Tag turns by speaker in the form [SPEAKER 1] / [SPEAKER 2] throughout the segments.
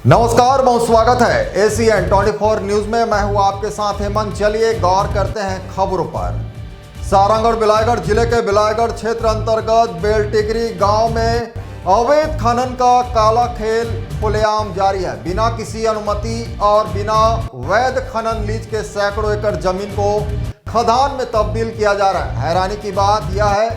[SPEAKER 1] नमस्कार, बहुत स्वागत है ACN 24 न्यूज में। मैं हूं आपके साथ हेमंत। चलिए गौर करते हैं खबरों पर। सारंगगढ़ बिलाईगढ़ जिले के बिलाईगढ़ क्षेत्र अंतर्गत बेलटिगरी गांव में अवैध खनन का काला खेल खुलेआम जारी है। बिना किसी अनुमति और बिना वैध खनन लीज के सैकड़ों एकड़ जमीन को खदान में तब्दील किया जा रहा है। हैरानी की बात यह है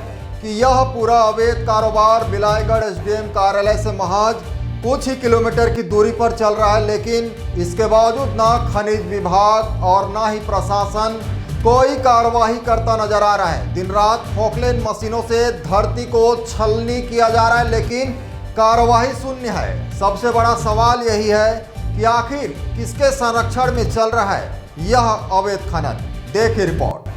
[SPEAKER 1] कि यह पूरा अवैध कारोबार बिलाईगढ़ SDM कार्यालय से महज कुछ ही किलोमीटर की दूरी पर चल रहा है, लेकिन इसके बावजूद ना खनिज विभाग और ना ही प्रशासन कोई कार्रवाई करता नजर आ रहा है। दिन रात फोकलेन मशीनों से धरती को छलनी किया जा रहा है, लेकिन कार्रवाई शून्य है। सबसे बड़ा सवाल यही है कि आखिर किसके संरक्षण में चल रहा है यह अवैध खनन। देखिए रिपोर्ट।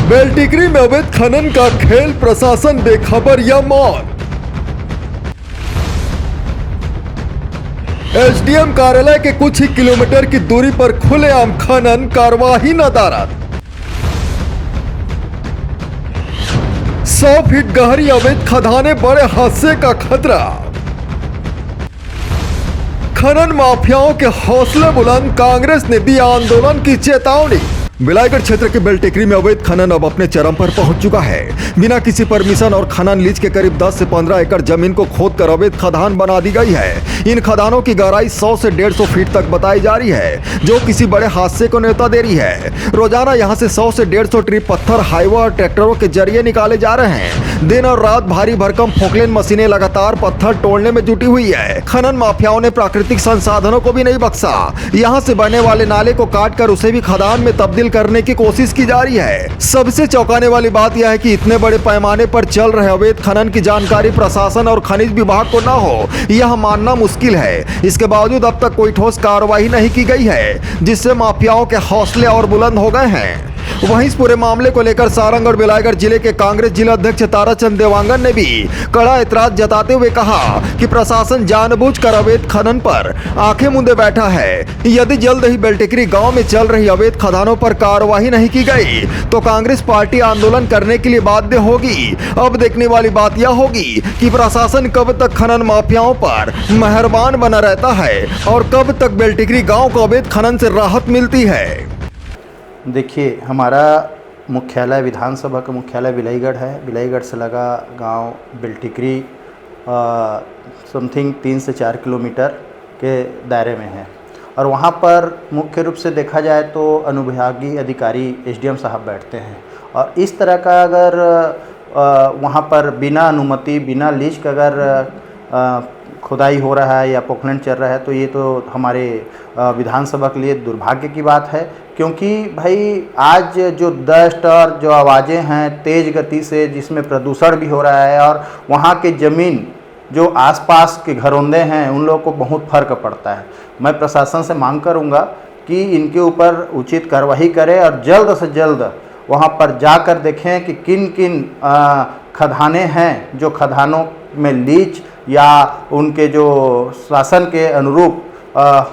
[SPEAKER 1] बेलटिगरी में अवैध खनन का खेल, प्रशासन बेखबर या मौन। SDM कार्यालय के कुछ ही किलोमीटर की दूरी पर खुलेआम खनन, कार्रवाई नदारद। 100 फीट गहरी अवैध खदानें, बड़े हादसे का खतरा। खनन माफियाओं के हौसले बुलंद, कांग्रेस ने दी आंदोलन की चेतावनी। बिलाईगढ़ क्षेत्र के बेलटिगरी में अवैध खनन अब अपने चरम पर पहुंच चुका है। बिना किसी परमिशन और खनन लीज के करीब 10 से 15 एकड़ जमीन को खोदकर अवैध खदान बना दी गई है। इन खदानों की गहराई 100 से 150 फीट तक बताई जा रही है, जो किसी बड़े हादसे को न्योता दे रही है। रोजाना यहां से 100 से 150 ट्रिप पत्थर हाईवा और ट्रैक्टरों के जरिए निकाले जा रहे हैं। दिन और रात भारी भरकम फोकलेन मशीनें लगातार पत्थर तोड़ने में जुटी हुई है। खनन माफियाओं ने प्राकृतिक संसाधनों को भी नहीं बख्शा। यहाँ से बहने वाले नाले को काटकर उसे भी खदान में तब्दील करने की कोशिश की जा रही है। सबसे चौंकाने वाली बात यह है कि इतने बड़े पैमाने पर चल रहे अवैध खनन की जानकारी प्रशासन और खनिज विभाग को न हो, यह मानना मुश्किल है। इसके बावजूद अब तक कोई ठोस कार्रवाई नहीं की गई है, जिससे माफियाओं के हौसले और बुलंद हो गए हैं। वहीं इस पूरे मामले को लेकर सारंगगढ़ बिलाईगढ़ जिले के कांग्रेस जिला अध्यक्ष ताराचंद देवांगन ने भी कड़ा ऐतराज जताते हुए कहा कि प्रशासन जानबूझकर अवैध खनन पर आंखें मूंदे बैठा है। यदि जल्द ही बेलटिगरी गांव में चल रही अवैध खदानों पर कार्रवाई नहीं की गई तो कांग्रेस पार्टी आंदोलन करने के लिए बाध्य होगी। अब देखने वाली बात यह होगी कि प्रशासन कब तक खनन माफियाओं पर मेहरबान बना रहता है और कब तक बेलटिगरी गांव को अवैध खनन से राहत मिलती है।
[SPEAKER 2] देखिए, हमारा मुख्यालय विधानसभा का मुख्यालय बिलाईगढ़ है। बिलाईगढ़ से लगा गांव बेलटिगरी समथिंग 3 से 4 किलोमीटर के दायरे में है और वहाँ पर मुख्य रूप से देखा जाए तो अनुविभागीय अधिकारी SDM साहब बैठते हैं। और इस तरह का अगर वहाँ पर बिना अनुमति, बिना लीज का अगर खुदाई हो रहा है या पोखलन चल रहा है तो ये तो हमारे विधानसभा के लिए दुर्भाग्य की बात है। क्योंकि भाई आज जो डस्ट और जो आवाज़ें हैं तेज़ गति से, जिसमें प्रदूषण भी हो रहा है और वहाँ के ज़मीन जो आसपास के घरौंदे हैं उन लोगों को बहुत फ़र्क पड़ता है। मैं प्रशासन से मांग करूँगा कि इनके ऊपर उचित कार्रवाई करें और जल्द से जल्द वहाँ पर जाकर देखें कि किन किन खदानें हैं जो खदानों में लीज या उनके जो शासन के अनुरूप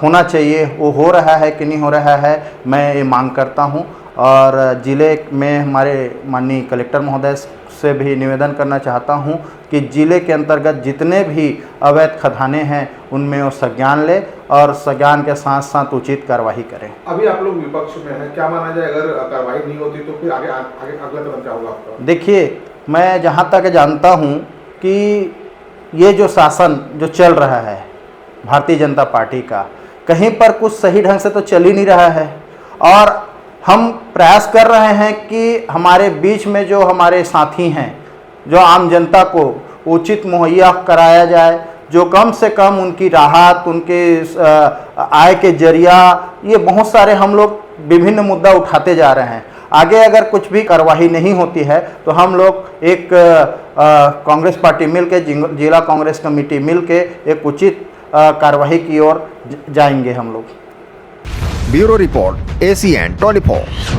[SPEAKER 2] होना चाहिए वो हो रहा है कि नहीं हो रहा है, मैं ये मांग करता हूं। और ज़िले में हमारे माननीय कलेक्टर महोदय से भी निवेदन करना चाहता हूं कि ज़िले के अंतर्गत जितने भी अवैध खदानें हैं उनमें वो संज्ञान ले और संज्ञान के साथ साथ उचित कार्रवाई करें।
[SPEAKER 3] अभी आप लोग विपक्ष में हैं, क्या माना जाए अगर कार्रवाई नहीं होती तो फिर आगे अगला कदम क्या होगा आपका?
[SPEAKER 2] देखिए, मैं जहाँ तक जानता हूँ कि ये जो शासन जो चल रहा है भारतीय जनता पार्टी का, कहीं पर कुछ सही ढंग से तो चल ही नहीं रहा है। और हम प्रयास कर रहे हैं कि हमारे बीच में जो हमारे साथी हैं, जो आम जनता को उचित मुहैया कराया जाए, जो कम से कम उनकी राहत, उनके आय के जरिया, ये बहुत सारे हम लोग विभिन्न मुद्दा उठाते जा रहे हैं। आगे अगर कुछ भी कार्रवाई नहीं होती है तो हम लोग एक कांग्रेस पार्टी मिलके, जिला कांग्रेस कमेटी मिलके एक उचित कार्रवाई की ओर जाएंगे हम लोग।
[SPEAKER 1] Bureau report ACN 24।